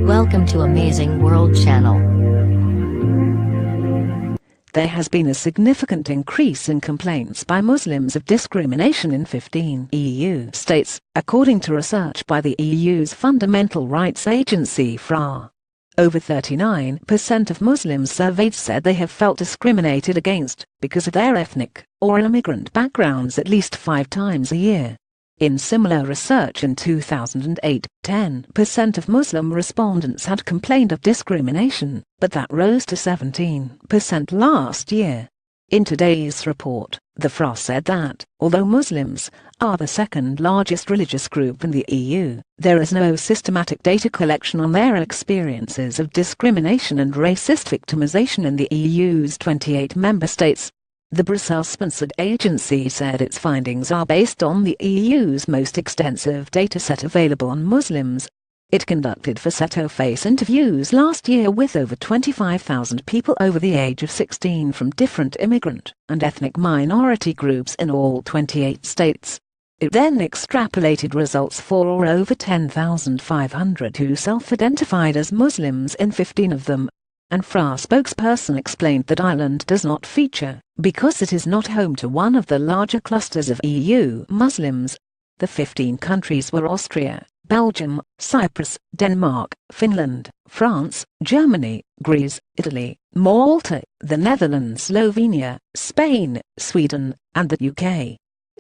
Welcome to Amazing World Channel. There has been a significant increase in complaints by Muslims of discrimination in 15 EU states, according to research by the EU's fundamental rights agency FRA. Over 39% of Muslims surveyed said they have felt discriminated against because of their ethnic or immigrant backgrounds at least 5 times a year. In similar research in 2008, 10% of Muslim respondents had complained of discrimination, but that rose to 17% last year. In today's report, the FRA said that, although Muslims are the second largest religious group in the EU, there is no systematic data collection on their experiences of discrimination and racist victimization in the EU's 28 member states. The Brussels-sponsored agency said its findings are based on the EU's most extensive dataset available on Muslims. It conducted face-to-face interviews last year with over 25,000 people over the age of 16 from different immigrant and ethnic minority groups in all 28 states. It then extrapolated results for over 10,500 who self-identified as Muslims in 15 of them. And FRA spokesperson explained that Ireland does not feature because it is not home to one of the larger clusters of EU Muslims. The 15 countries were Austria, Belgium, Cyprus, Denmark, Finland, France, Germany, Greece, Italy, Malta, the Netherlands, Slovenia, Spain, Sweden, and the UK.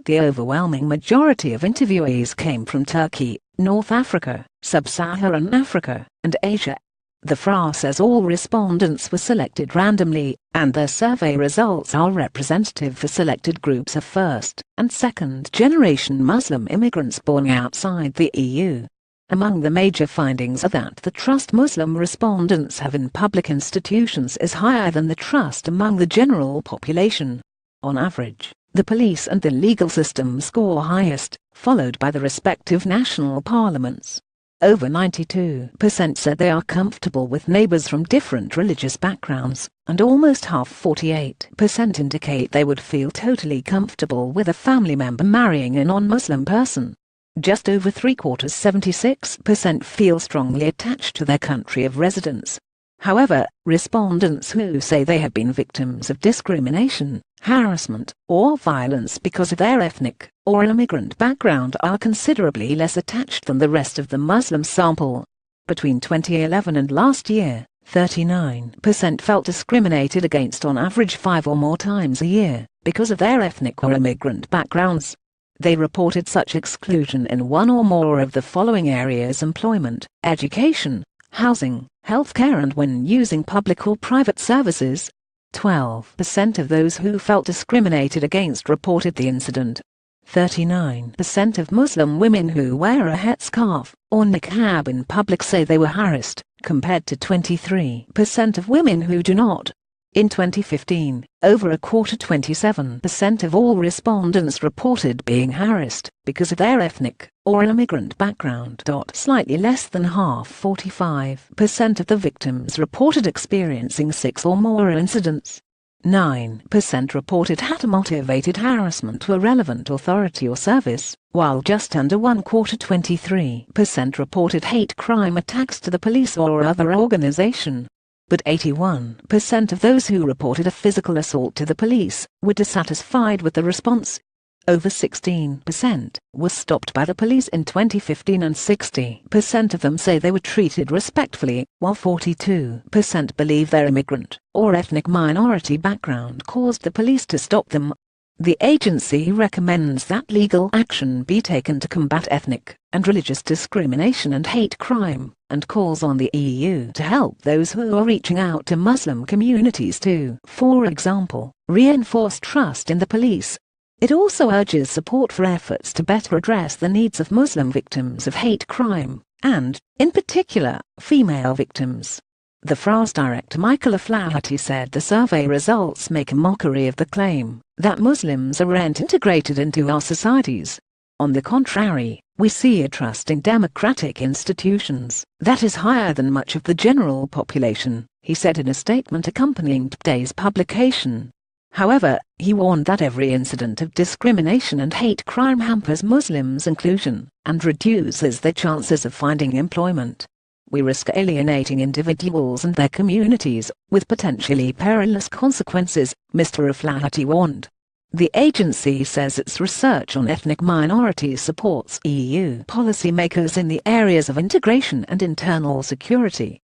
The overwhelming majority of interviewees came from Turkey, North Africa, Sub-Saharan Africa, and Asia. The FRA says all respondents were selected randomly, and their survey results are representative for selected groups of first- and second-generation Muslim immigrants born outside the EU. Among the major findings are that the trust Muslim respondents have in public institutions is higher than the trust among the general population. On average, the police and the legal system score highest, followed by the respective national parliaments. Over 92% said they are comfortable with neighbors from different religious backgrounds, and almost half 48% indicate they would feel totally comfortable with a family member marrying a non-Muslim person. Just over three-quarters 76% feel strongly attached to their country of residence. However, respondents who say they have been victims of discrimination, harassment, or violence because of their ethnic or immigrant background are considerably less attached than the rest of the Muslim sample. Between 2011 and last year, 39% felt discriminated against on average 5 or more times a year because of their ethnic or immigrant backgrounds. They reported such exclusion in one or more of the following areas: employment, education, housing, healthcare, and when using public or private services. 12% of those who felt discriminated against reported the incident. 39% of Muslim women who wear a headscarf or niqab in public say they were harassed, compared to 23% of women who do not. In 2015, over a quarter 27% of all respondents reported being harassed because of their ethnic or immigrant background. Slightly less than half 45% of the victims reported experiencing 6 or more incidents. 9% reported had motivated harassment to a relevant authority or service, while just under one quarter 23% reported hate crime attacks to the police or other organization. But 81% of those who reported a physical assault to the police were dissatisfied with the response. Over 16% were stopped by the police in 2015, and 60% of them say they were treated respectfully, while 42% believe their immigrant or ethnic minority background caused the police to stop them. The agency recommends that legal action be taken to combat ethnic and religious discrimination and hate crime, and calls on the EU to help those who are reaching out to Muslim communities to, for example, reinforce trust in the police. It also urges support for efforts to better address the needs of Muslim victims of hate crime, and, in particular, female victims. The FRA's director Michael O'Flaherty said the survey results make a mockery of the claim that Muslims aren't integrated into our societies. On the contrary, we see a trust in democratic institutions that is higher than much of the general population, he said in a statement accompanying today's publication. However, he warned that every incident of discrimination and hate crime hampers Muslims' inclusion and reduces their chances of finding employment. We risk alienating individuals and their communities, with potentially perilous consequences, Mr. O'Flaherty warned. The agency says its research on ethnic minorities supports EU policymakers in the areas of integration and internal security.